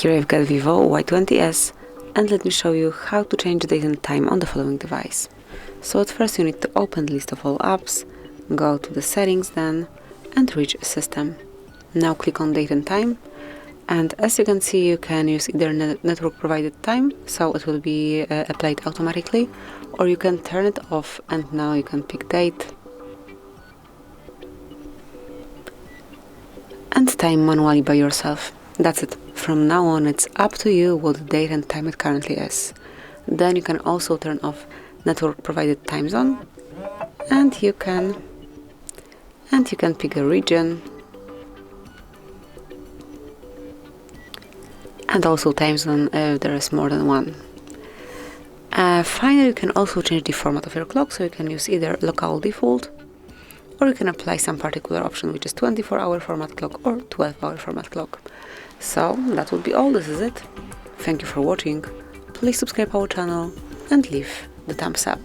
Here I've got VIVO Y20s, and let me show you how to change the date and time on the following device. So at first you need to open the list of all apps, go to the settings then, and reach system. Now click on date and time, and as you can see you can use either network provided time, so it will be applied automatically, or you can turn it off and now you can pick date and time manually by yourself. That's it. From now on it's up to you what date and time it currently is. Then you can also turn off network provided time zone, and you can pick a region and also time zone if there is more than one. Finally, you can also change the format of your clock, so you can use either local default, or you can apply some particular option, which is 24-hour format clock or 12-hour format clock. So that would be all. This is it. Thank you for watching. Please subscribe our channel and leave the thumbs up.